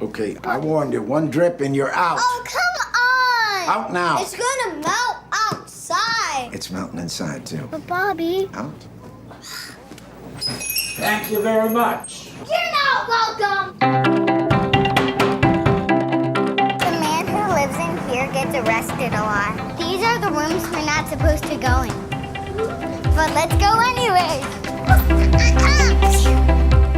Okay, I warned you. One drip and you're out. Oh, come on! Out now. It's gonna melt outside. It's melting inside, too. But, Bobby... Out. Thank you very much. You're not welcome! The man who lives in here gets arrested a lot. These are the rooms we're not supposed to go in. But let's go anyway.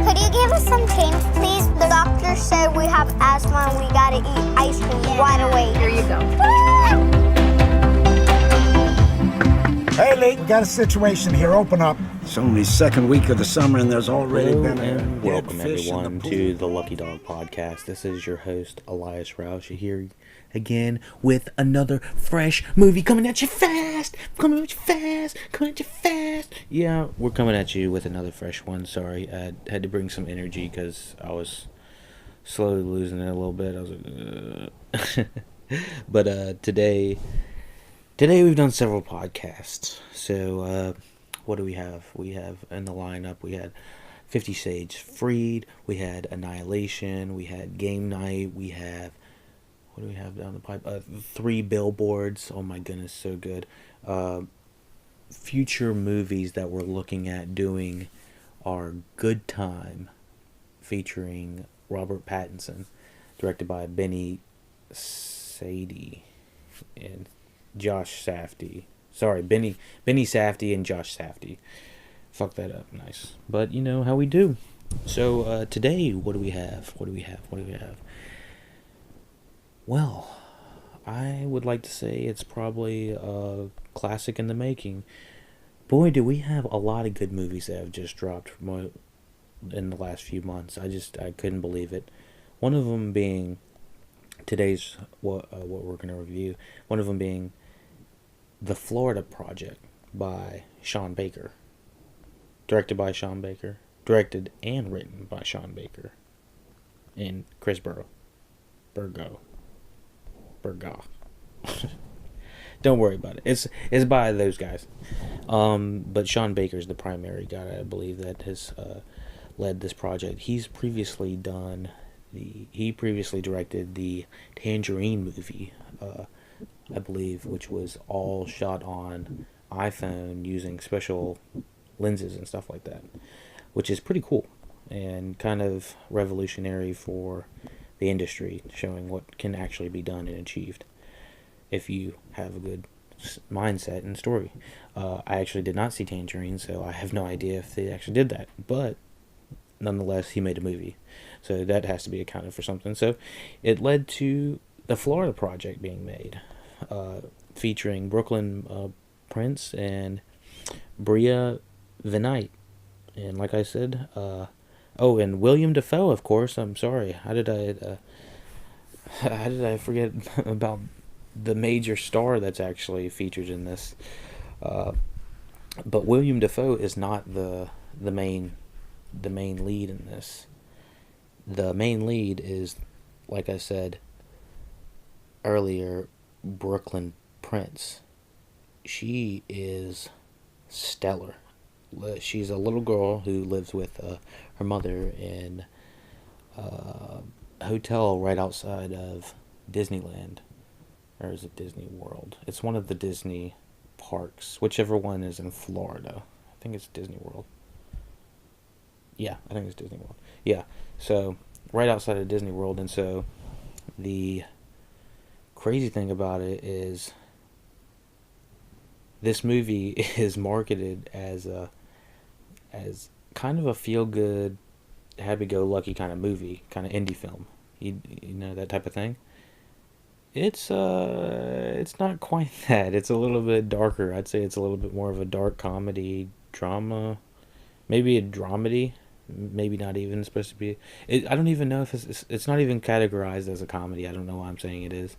Could you give us some change, please? The doctor said we have asthma and we gotta eat ice cream right away. Here you go. Hey, Lee, we got a situation here. Open up. It's only second week of the summer and there's already Hello been a and dead welcome fish in everyone the to pool. the Lucky Dog Podcast. This is your host, Elias here again with another fresh movie coming at you fast. Yeah, we're coming at you with another fresh one. Sorry, I had to bring some energy because I was slowly losing it a little bit. I was like, But today we've done several podcasts. So what do we have? We have in the lineup, we had 50 Shades Freed, we had Annihilation, we had Game Night, we have, what do we have down the pipe? 3 Billboards. Oh my goodness, so good. Future movies that we're looking at doing are Good Time, featuring Robert Pattinson, directed by Benny Safdie and Josh Safdie. Sorry, Benny Safdie and Josh Safdie. Fuck that up, nice. But you know how we do. So today, what do we have? Well, I would like to say it's probably a classic in the making. Boy, do we have a lot of good movies that have just dropped in the last few months. I couldn't believe it. One of them being today's what we're going to review. One of them being The Florida Project by Sean Baker. Directed by Sean Baker. Directed and written by Sean Baker. And Chris Burgo. Don't worry about it. It's by those guys. But Sean Baker's the primary guy, I believe, that has led this project. He previously directed the Tangerine movie, I believe, which was all shot on iPhone using special lenses and stuff like that, which is pretty cool and kind of revolutionary for the industry, showing what can actually be done and achieved if you have a good mindset and story. I actually did not see Tangerine, so I have no idea if they actually did that, but nonetheless, he made a movie, so that has to be accounted for something. So it led to the Florida Project being made, featuring Brooklyn Prince and Bria Venight, and like I said, and William Dafoe, of course. I'm sorry, how did I forget about the major star that's actually featured in this? But William Dafoe is not the main lead in this. The main lead is, like I said earlier, Brooklyn Prince. She is stellar. She's a little girl who lives with her mother in a hotel right outside of Disneyland. Or is it Disney World? It's one of the Disney parks, whichever one is in Florida. I think it's Disney World. Yeah, I think it's Disney World. Yeah, so right outside of Disney World. And so the crazy thing about it is this movie is marketed as kind of a feel-good, happy-go-lucky kind of movie, kind of indie film. You know, that type of thing. It's not quite that. It's a little bit darker. I'd say it's a little bit more of a dark comedy drama, maybe a dramedy, maybe not even supposed to be. I don't even know if it's not even categorized as a comedy. I don't know why I'm saying it is.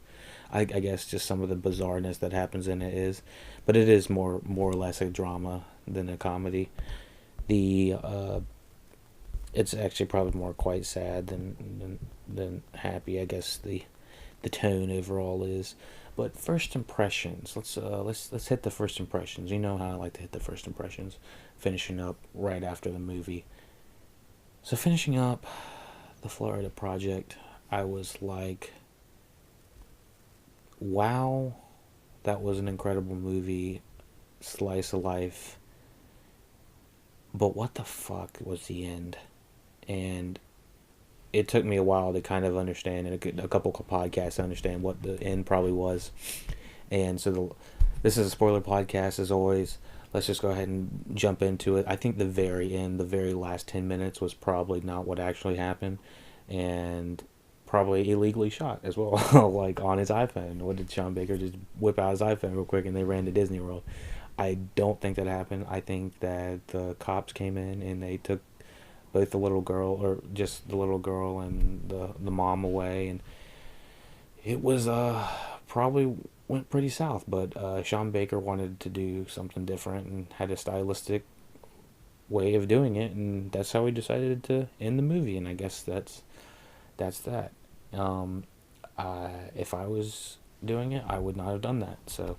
I guess just some of the bizarreness that happens in it is, but it is more or less a drama than a comedy. It's actually probably more quite sad than happy, I guess the tone overall is. But first impressions, let's hit the first impressions. You know how I like to hit the first impressions, finishing up right after the movie. So finishing up The Florida Project, I was like, wow, that was an incredible movie, slice of life. But what the fuck was the end? And it took me a while to kind of understand, and a couple of podcasts to understand what the end probably was. And so this is a spoiler podcast, as always. Let's just go ahead and jump into it. I think the very end, the very last 10 minutes was probably not what actually happened. And probably illegally shot as well, like on his iPhone. What did Sean Baker just whip out his iPhone real quick and they ran to Disney World? I don't think that happened. I think that the cops came in and they took both the little girl, or just the little girl and the mom away, and it was probably went pretty south. But Sean Baker wanted to do something different and had a stylistic way of doing it, and that's how he decided to end the movie. And I guess that's that. If I was doing it, I would not have done that. So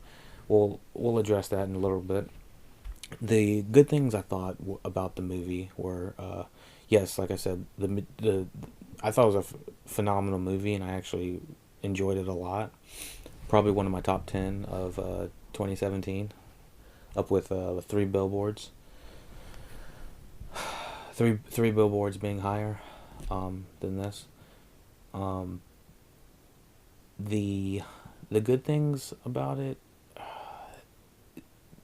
we'll address that in a little bit. The good things I thought about the movie were, yes, like I said, I thought it was a phenomenal movie, and I actually enjoyed it a lot. Probably one of my top 10 of 2017, up with Three Billboards. Three Billboards being higher than this. The good things about it,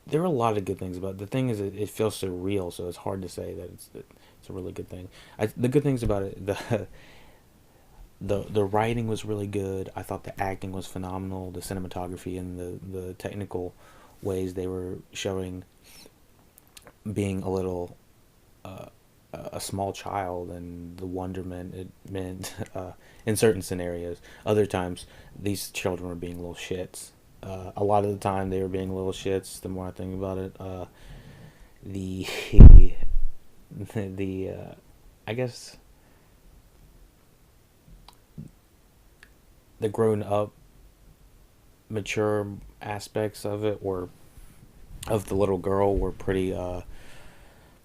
there are a lot of good things about it. The thing is, it feels so real, so it's hard to say that it's a really good thing. The good things about it, the writing was really good. I thought the acting was phenomenal. The cinematography and the technical ways they were showing being a little a small child and the wonderment it meant in certain scenarios. Other times, these children were being little shits. A lot of the time, they were being little shits. The more I think about it, I guess the grown up, mature aspects of it, or of the little girl, were pretty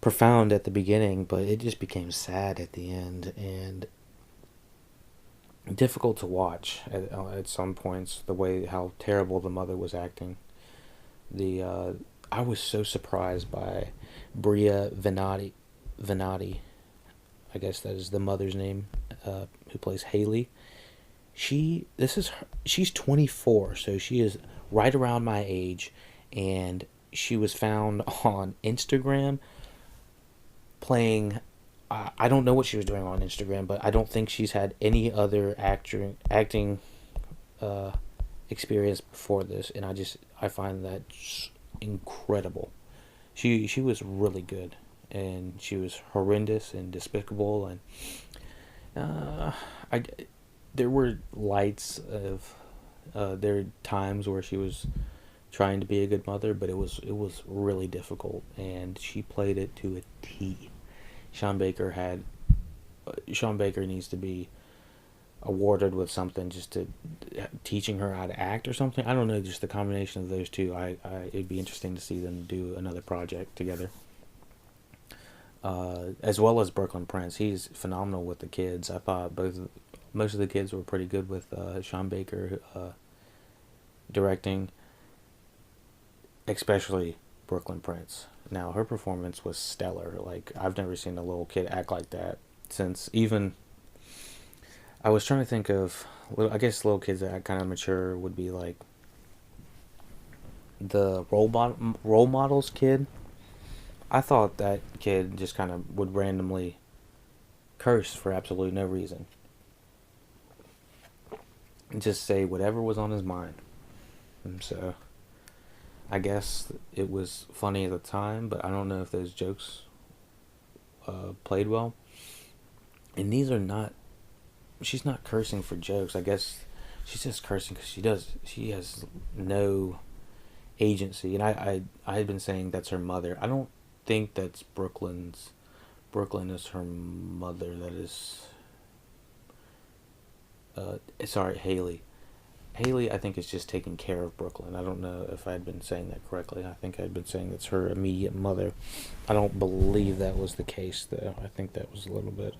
profound at the beginning, but it just became sad at the end and difficult to watch at some points. The way how terrible the mother was acting. I was so surprised by Bria Venati. I guess that is the mother's name, who plays Haley. She's 24, so she is right around my age, and she was found on Instagram playing. I don't know what she was doing on Instagram, but I don't think she's had any other acting experience before this, and I find that incredible. She was really good, and she was horrendous and despicable, and there were lights of there were times where she was trying to be a good mother, but it was really difficult, and she played it to a T. Sean Baker needs to be awarded with something just to teaching her how to act or something. I don't know, just the combination of those two. It'd be interesting to see them do another project together. As well as Brooklyn Prince, he's phenomenal with the kids. I thought most of the kids were pretty good with Sean Baker directing, especially Brooklyn Prince. Now, her performance was stellar. Like, I've never seen a little kid act like that since even... I was trying to think of... I guess little kids that kind of mature would be like... the role models kid. I thought that kid just kind of would randomly curse for absolutely no reason. And just say whatever was on his mind. And so... I guess it was funny at the time, but I don't know if those jokes played well. And these are not... She's not cursing for jokes. I guess she's just cursing because she has no agency. And I had been saying that's her mother. I don't think that's Brooklyn is her mother. That is... sorry, Haley. Haley, I think, is just taking care of Brooklyn. I don't know if I had been saying that correctly. I think I had been saying that's her immediate mother. I don't believe that was the case, though. I think that was a little bit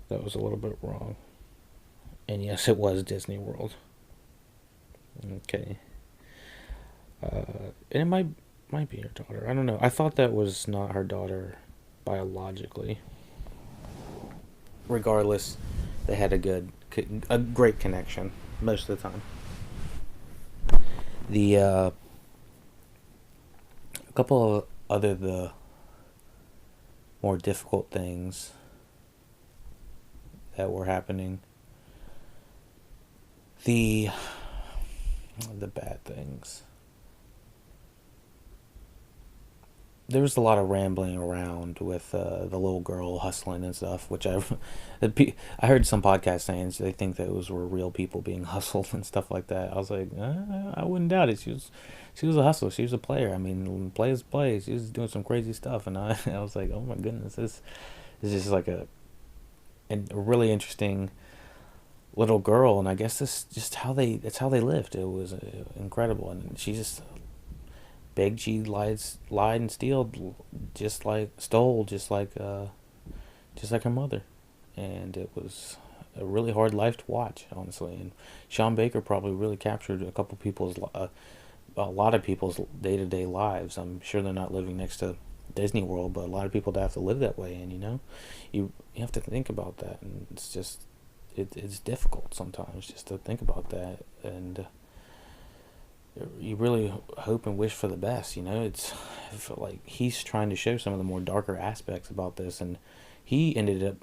That was a little bit wrong. And yes, it was Disney World. Okay. And it might be her daughter. I don't know. I thought that was not her daughter biologically. Regardless, they had a great connection most of the time. A couple of the more difficult things that were happening. The bad things. There was a lot of rambling around with the little girl hustling and stuff, which I heard some podcasts saying they think that were real people being hustled and stuff like that. I was like, I wouldn't doubt it. She was a hustler. She was a player. I mean, play is play. She was doing some crazy stuff, and I was like, oh my goodness, this is just like a really interesting little girl, and I guess that's how they lived. It was incredible, and she just begged, she lied and stole, just like her mother, and it was a really hard life to watch, honestly. And Sean Baker probably really captured a lot of people's day-to-day lives. I'm sure they're not living next to Disney World, but a lot of people have to live that way, and you have to think about that, and it's just it's difficult sometimes just to think about that, and you really hope and wish for the best. It's like he's trying to show some of the more darker aspects about this, and he ended up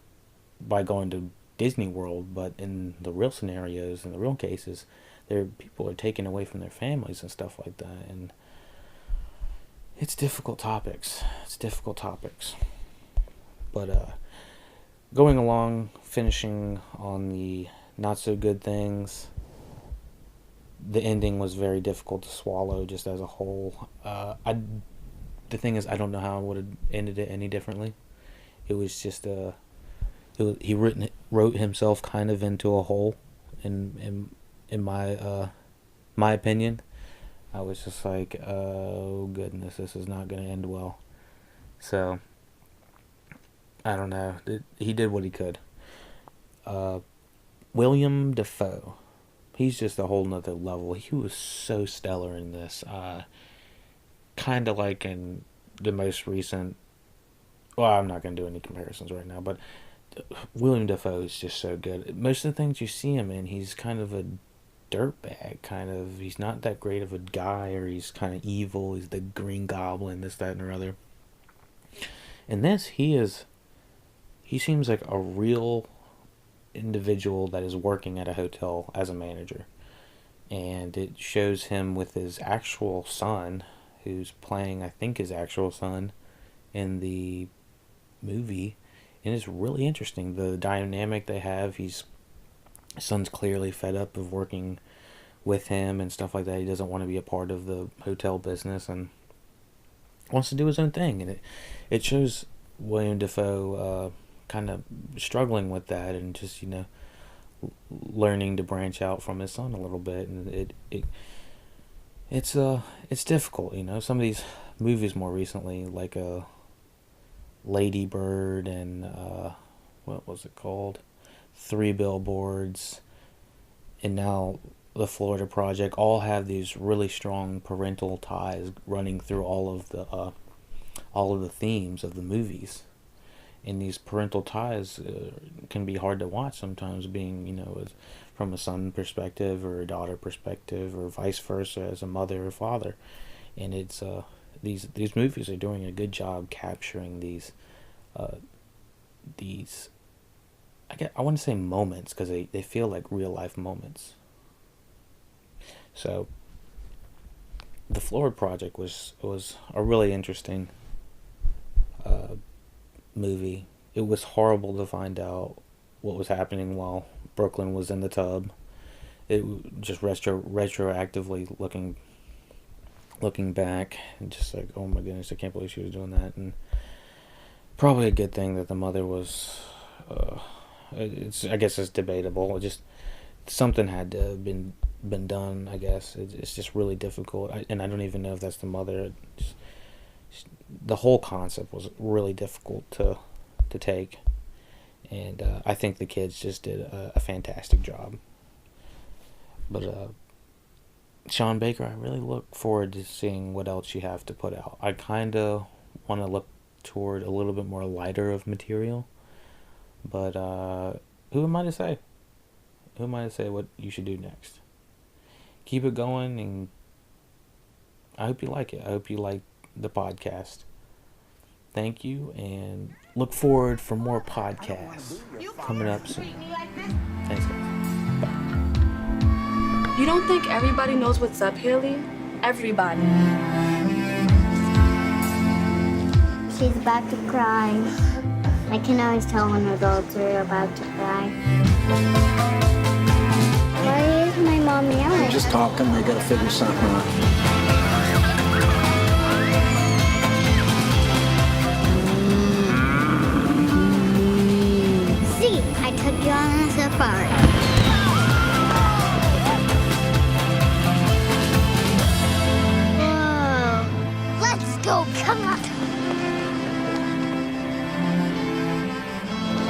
by going to Disney World, but in the real scenarios, in the real cases, people are taken away from their families and stuff like that, and it's difficult topics. But going along, finishing on the not so good things, the ending was very difficult to swallow just as a whole. The thing is, I don't know how I would have ended it any differently. It was just he wrote himself kind of into a hole, in my opinion. I was just like, oh goodness, this is not going to end well. So I don't know. He did what he could. William Dafoe. He's just a whole nother level. He was so stellar in this. Kind of like in the most recent... Well, I'm not going to do any comparisons right now, but William Dafoe is just so good. Most of the things you see him in, he's kind of a dirtbag. He's not that great of a guy, or he's kind of evil. He's the Green Goblin, this, that, and the other. In this, he seems like a real individual that is working at a hotel as a manager, and it shows him with his actual son, who's playing, I think, his actual son in the movie, and it's really interesting, the dynamic they have. His son's clearly fed up of working with him and stuff like that. He doesn't want to be a part of the hotel business and wants to do his own thing, and it shows William Dafoe kind of struggling with that, and just learning to branch out from his son a little bit, and it's difficult. Some of these movies more recently, like Lady Bird and what was it called, 3 Billboards, and now the Florida Project, all have these really strong parental ties running through all of the themes of the movies. And these parental ties can be hard to watch sometimes, being, from a son perspective or a daughter perspective, or vice versa as a mother or father. And it's these movies are doing a good job capturing these I want to say moments, because they feel like real life moments. So the Florida Project was a really interesting movie. It was horrible to find out what was happening while Brooklyn was in the tub. It just retroactively looking back, and just like, oh my goodness, I can't believe she was doing that. And probably a good thing that the mother was I guess it's debatable. Something had to have been done, I guess. It's just really difficult, and I don't even know if that's the mother. The whole concept was really difficult to take, And I think the kids just did a fantastic job. But Sean Baker, I really look forward to seeing what else you have to put out. I kind of want to look toward a little bit more lighter of material. But who am I to say? Who am I to say what you should do next? Keep it going, and I hope you like it. I hope you like the podcast. Thank you, and look forward for more podcasts coming up soon. Thanks, guys. You don't think everybody knows what's up, Haley? Everybody. She's about to cry. I can always tell when adults are about to cry. Why is my mom yelling? Just talking, they gotta figure something out. See, I took you on a safari. Whoa. Let's go, come on.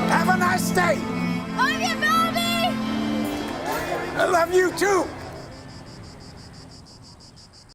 Have a nice day. Love you, Bobby! I love you too.